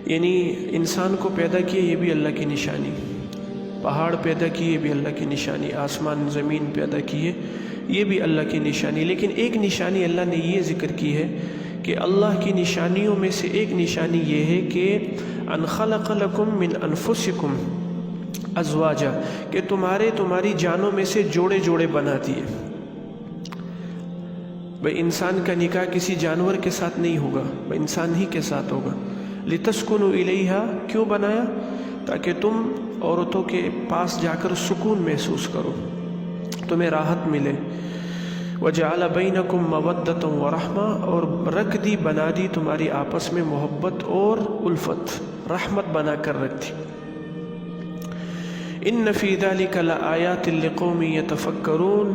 یعنی انسان کو پیدا کیا یہ بھی اللہ کی نشانی، پہاڑ پیدا کیے یہ بھی اللہ کی نشانی، آسمان زمین پیدا کیے یہ بھی اللہ کی نشانی۔ لیکن ایک نشانی اللہ نے یہ ذکر کی ہے کہ اللہ کی نشانیوں میں سے ایک نشانی یہ ہے کہ ان خلق لکم من انفسکم ازواجا، کہ تمہاری جانوں میں سے جوڑے جوڑے بنا دیے۔ بھئی انسان کا نکاح کسی جانور کے ساتھ نہیں ہوگا، بھئی انسان ہی کے ساتھ ہوگا۔ لتسکنوا الیہا، کیوں بنایا؟ تاکہ تم عورتوں کے پاس جا کر سکون محسوس کرو، تمہیں راحت ملے۔ وجعل بینکم مودۃ ورحمہ، اور رکھ دی بنا دی تمہاری آپس میں محبت اور الفت، رحمت بنا کر رکھ دی۔ ان فی ذلک لآیات لقوم یتفکرون،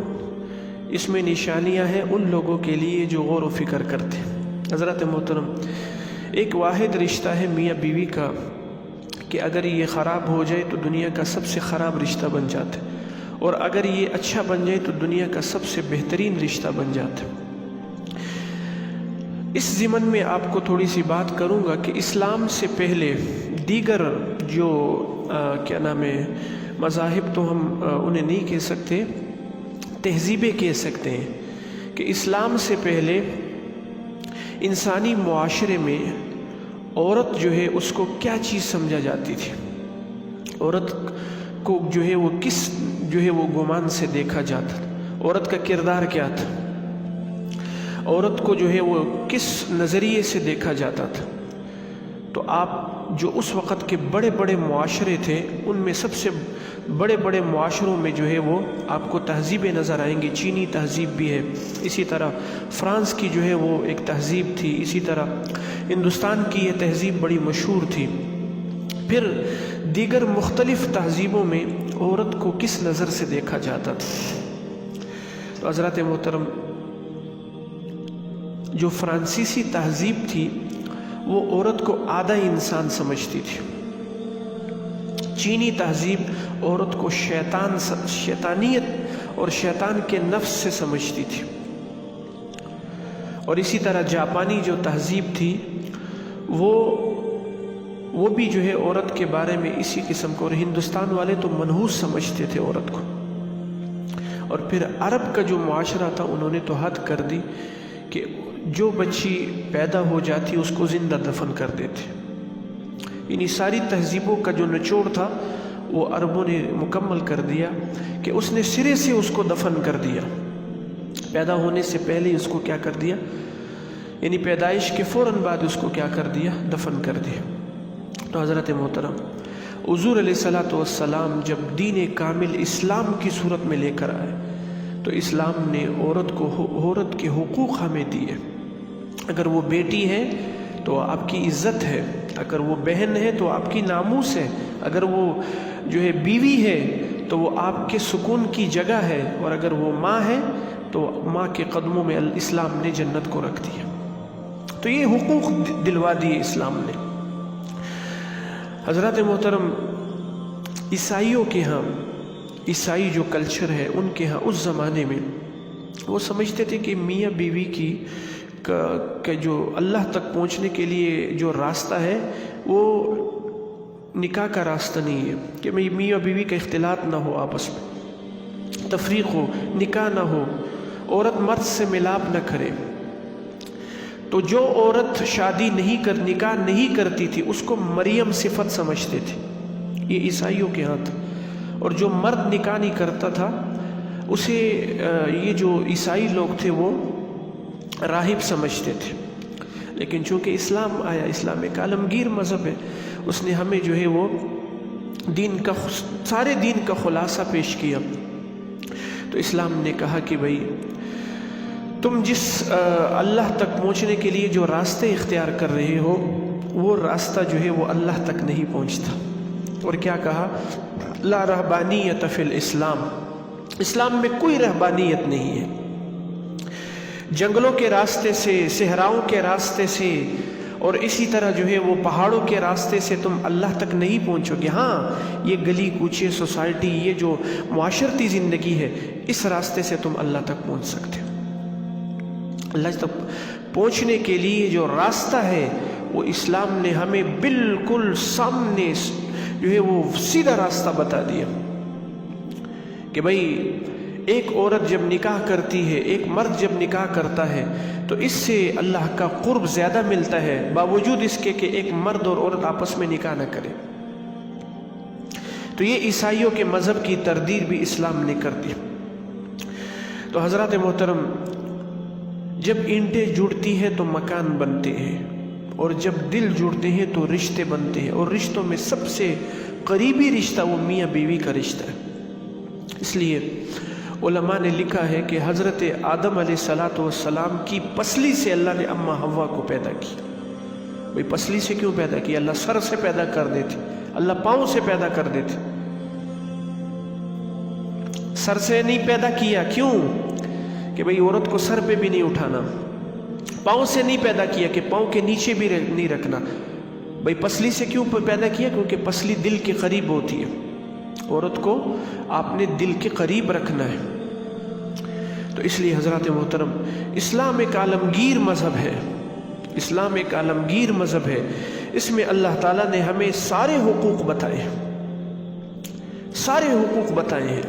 اس میں نشانیاں ہیں ان لوگوں کے لیے جو غور و فکر کرتے ہیں۔ حضرت محترم، ایک واحد رشتہ ہے میاں بیوی کا کہ اگر یہ خراب ہو جائے تو دنیا کا سب سے خراب رشتہ بن جاتا ہے، اور اگر یہ اچھا بن جائے تو دنیا کا سب سے بہترین رشتہ بن جاتا ہے۔ اس ضمن میں آپ کو تھوڑی سی بات کروں گا کہ اسلام سے پہلے دیگر جو مذاہب تو ہم انہیں نہیں کہہ سکتے، تہذیبیں کہہ سکتے ہیں، کہ اسلام سے پہلے انسانی معاشرے میں عورت جو ہے اس کو کیا چیز سمجھا جاتی تھی، عورت کو جو ہے وہ کس وہ گمان سے دیکھا جاتا تھا، عورت کا کردار کیا تھا، عورت کو جو ہے وہ کس نظریے سے دیکھا جاتا تھا۔ تو آپ جو اس وقت کے بڑے بڑے معاشرے تھے ان میں سب سے بڑے بڑے معاشروں میں جو ہے وہ آپ کو تہذیبیں نظر آئیں گی۔ چینی تہذیب بھی ہے، اسی طرح فرانس کی جو ہے وہ ایک تہذیب تھی، اسی طرح ہندوستان کی یہ تہذیب بڑی مشہور تھی۔ پھر دیگر مختلف تہذیبوں میں عورت کو کس نظر سے دیکھا جاتا تھا۔ تو حضرات محترم، جو فرانسیسی تہذیب تھی وہ عورت کو آدھا انسان سمجھتی تھی۔ چینی تہذیب عورت کو شیطانیت اور شیطان کے نفس سے سمجھتی تھی، اور اسی طرح جاپانی جو تہذیب تھی وہ بھی جو ہے عورت کے بارے میں اسی قسم کو، اور ہندوستان والے تو منحوس سمجھتے تھے عورت کو۔ اور پھر عرب کا جو معاشرہ تھا انہوں نے تو حد کر دی کہ جو بچی پیدا ہو جاتی اس کو زندہ دفن کر دیتے۔ انہی ساری تہذیبوں کا جو نچوڑ تھا وہ عربوں نے مکمل کر دیا کہ اس نے سرے سے اس کو دفن کر دیا، پیدا ہونے سے پہلے اس کو کیا کر دیا، یعنی پیدائش کے فوراً بعد اس کو کیا کر دیا، دفن کر دیا۔ تو حضرت محترم، حضور علیہ الصلوۃ والسلام جب دین کامل اسلام کی صورت میں لے کر آئے تو اسلام نے عورت کے حقوق ہمیں دیے۔ اگر وہ بیٹی ہے تو آپ کی عزت ہے، اگر وہ بہن ہے تو آپ کی ناموس ہے، اگر وہ جو ہے بیوی ہے تو وہ آپ کے سکون کی جگہ ہے، اور اگر وہ ماں ہے تو ماں کے قدموں میں اسلام نے جنت کو رکھ دیا۔ تو یہ حقوق دلوا دیے اسلام نے۔ حضرات محترم، عیسائیوں کے ہاں، عیسائی جو کلچر ہے ان کے ہاں اس زمانے میں وہ سمجھتے تھے کہ میاں بیوی کی کا جو اللہ تک پہنچنے کے لیے جو راستہ ہے وہ نکاح کا راستہ نہیں ہے، کہ میاں بیوی کا اختلاط نہ ہو، آپس میں تفریق ہو، نکاح نہ ہو، عورت مرد سے ملاپ نہ کرے۔ تو جو عورت شادی نکاح نہیں کرتی تھی اس کو مریم صفت سمجھتے تھے، یہ عیسائیوں کے ہاں تھا۔ اور جو مرد نکاح نہیں کرتا تھا اسے یہ جو عیسائی لوگ تھے وہ راہب سمجھتے تھے۔ لیکن چونکہ اسلام آیا، اسلام ایک عالمگیر مذہب ہے، اس نے ہمیں جو ہے وہ سارے دین کا خلاصہ پیش کیا۔ تو اسلام نے کہا کہ بھائی تم جس اللہ تک پہنچنے کے لیے جو راستے اختیار کر رہے ہو وہ راستہ جو ہے وہ اللہ تک نہیں پہنچتا۔ اور کیا کہا؟ لا رہبانیت فی الاسلام، اسلام میں کوئی رہبانیت نہیں ہے۔ جنگلوں کے راستے سے، صحراؤں کے راستے سے، اور اسی طرح جو ہے وہ پہاڑوں کے راستے سے تم اللہ تک نہیں پہنچو گے۔ ہاں، یہ گلی کوچے، سوسائٹی، یہ جو معاشرتی زندگی ہے، اس راستے سے تم اللہ تک پہنچ سکتے ہو۔ اللہ تک پہنچنے کے لیے جو راستہ ہے وہ اسلام نے ہمیں بالکل سامنے جو ہے وہ سیدھا راستہ بتا دیا کہ بھائی ایک عورت جب نکاح کرتی ہے، ایک مرد جب نکاح کرتا ہے تو اس سے اللہ کا قرب زیادہ ملتا ہے، باوجود اس کے کہ ایک مرد اور عورت آپس میں نکاح نہ کرے۔ تو یہ عیسائیوں کے مذہب کی تردید بھی اسلام نے کر دی۔ تو حضرات محترم، جب اینٹیں جڑتی ہیں تو مکان بنتے ہیں، اور جب دل جڑتے ہیں تو رشتے بنتے ہیں، اور رشتوں میں سب سے قریبی رشتہ وہ میاں بیوی کا رشتہ ہے۔ اس لیے علماء نے لکھا ہے کہ حضرت آدم علیہ السلام کی پسلی سے اللہ نے اماں حوا کو پیدا کیا۔ بھئی پسلی سے کیوں پیدا کیا؟ اللہ سر سے پیدا کر دیتے، اللہ پاؤں سے پیدا کر دیتے، سر سے نہیں پیدا کیا۔ کیوں؟ کہ بھئی عورت کو سر پہ بھی نہیں اٹھانا، پاؤں سے نہیں پیدا کیا کہ پاؤں کے نیچے بھی نہیں رکھنا۔ بھئی پسلی سے کیوں پیدا کیا؟ کیونکہ پسلی دل کے قریب ہوتی ہے، عورت کو آپ نے دل کے قریب رکھنا ہے۔ تو اس لیے حضرات محترم، اسلام ایک عالمگیر مذہب ہے، اسلام ایک عالمگیر مذہب ہے۔ اس میں اللہ تعالیٰ نے ہمیں سارے حقوق بتائے، سارے حقوق بتائے ہیں۔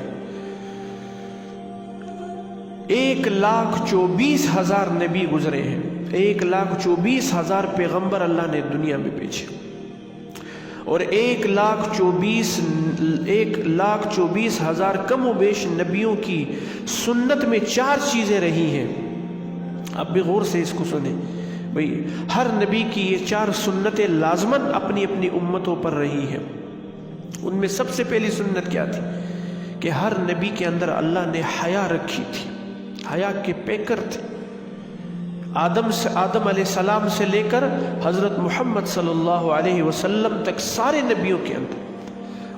1,24,000 نبی گزرے ہیں، 1,24,000 پیغمبر اللہ نے دنیا میں بھیجے، اور 1,24,000 کم و بیش نبیوں کی سنت میں 4 چیزیں رہی ہیں۔ اب بھی غور سے اس کو سنیں بھئی، ہر نبی کی یہ 4 سنتیں لازماً اپنی اپنی امتوں پر رہی ہیں۔ ان میں سب سے پہلی سنت کیا تھی؟ کہ ہر نبی کے اندر اللہ نے حیا رکھی تھی، حیا کے پیکر تھے۔ آدم علیہ السلام سے لے کر حضرت محمد صلی اللہ علیہ وسلم تک سارے نبیوں کے اندر۔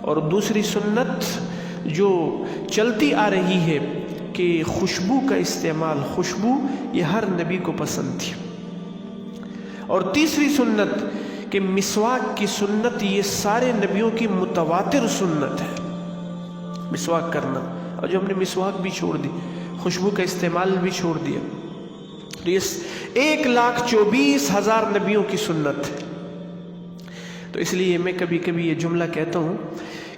اور دوسری سنت جو چلتی آ رہی ہے کہ خوشبو کا استعمال، خوشبو یہ ہر نبی کو پسند تھی۔ اور تیسری سنت کہ مسواک کی سنت، یہ سارے نبیوں کی متواتر سنت ہے، مسواک کرنا۔ اور جو ہم نے مسواک بھی چھوڑ دی، خوشبو کا استعمال بھی چھوڑ دیا، تو یہ 1,24,000 نبیوں کی سنت ہے۔ تو اس لیے میں کبھی کبھی یہ جملہ کہتا ہوں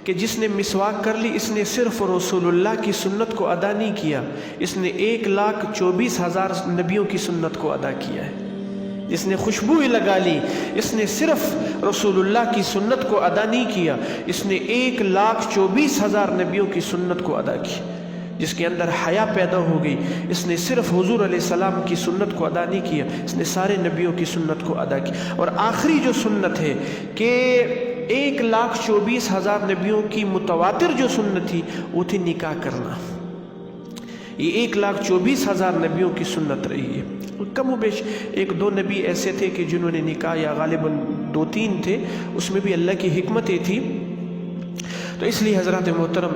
کہ جس نے مسواک کر لی، اس نے صرف رسول اللہ کی سنت کو ادا نہیں کیا، اس نے 1,24,000 نبیوں کی سنت کو ادا کیا ہے۔ جس نے خوشبو لگا لی، اس نے صرف رسول اللہ کی سنت کو ادا نہیں کیا، اس نے 1,24,000 نبیوں کی سنت کو ادا کی۔ جس کے اندر حیا پیدا ہو گئی، اس نے صرف حضور علیہ السلام کی سنت کو ادا نہیں کیا، اس نے سارے نبیوں کی سنت کو ادا کی۔ اور آخری جو سنت ہے کہ 1,24,000 نبیوں کی متواتر جو سنت تھی وہ تھی نکاح کرنا۔ یہ 1,24,000 نبیوں کی سنت رہی ہے۔ کم و بیش 1-2 نبی ایسے تھے کہ جنہوں نے نکاح، یا غالباً 2-3 تھے، اس میں بھی اللہ کی حکمتیں تھی۔ تو اس لیے حضرات محترم،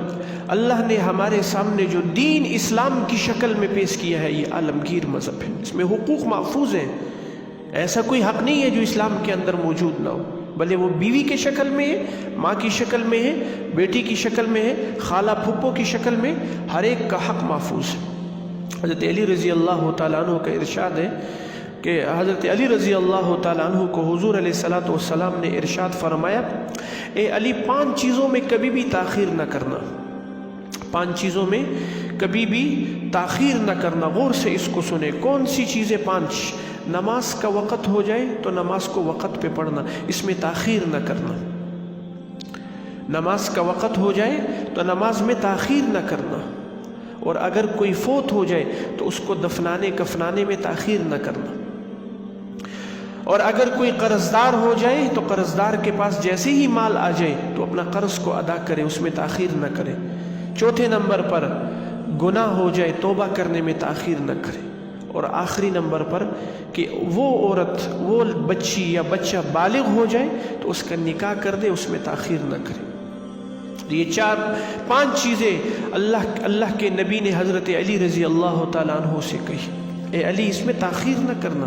اللہ نے ہمارے سامنے جو دین اسلام کی شکل میں پیش کیا ہے، یہ عالمگیر مذہب ہے، اس میں حقوق محفوظ ہیں۔ ایسا کوئی حق نہیں ہے جو اسلام کے اندر موجود نہ ہو، بھلے وہ بیوی کی شکل میں ہے، ماں کی شکل میں ہے، بیٹی کی شکل میں ہے، خالہ پھپھو کی شکل میں، ہر ایک کا حق محفوظ ہے۔ حضرت علی رضی اللہ تعالیٰ عنہ کا ارشاد ہے کہ حضرت علی رضی اللہ تعالیٰ عنہ کو حضور علیہ السلام نے ارشاد فرمایا، اے علی 5 چیزوں میں کبھی بھی تاخیر نہ کرنا، 5 چیزوں میں کبھی بھی تاخیر نہ کرنا۔ غور سے اس کو سنیں، کون سی چیزیں 5؟ نماز کا وقت ہو جائے تو نماز کو وقت پہ پڑھنا، اس میں تاخیر نہ کرنا۔ نماز کا وقت ہو جائے تو نماز میں تاخیر نہ کرنا، اور اگر کوئی فوت ہو جائے تو اس کو دفنانے کفنانے میں تاخیر نہ کرنا، اور اگر کوئی قرضدار ہو جائے تو قرضدار کے پاس جیسے ہی مال آ جائے تو اپنا قرض کو ادا کرے، اس میں تاخیر نہ کرے۔ 4 نمبر پر گناہ ہو جائے توبہ کرنے میں تاخیر نہ کرے، اور آخری نمبر پر کہ وہ عورت، وہ بچی یا بچہ بالغ ہو جائے تو اس کا نکاح کر دے، اس میں تاخیر نہ کرے۔ یہ 5 چیزیں اللہ کے نبی نے حضرت علی رضی اللہ تعالیٰ عنہ سے کہی، اے علی اس میں تاخیر نہ کرنا۔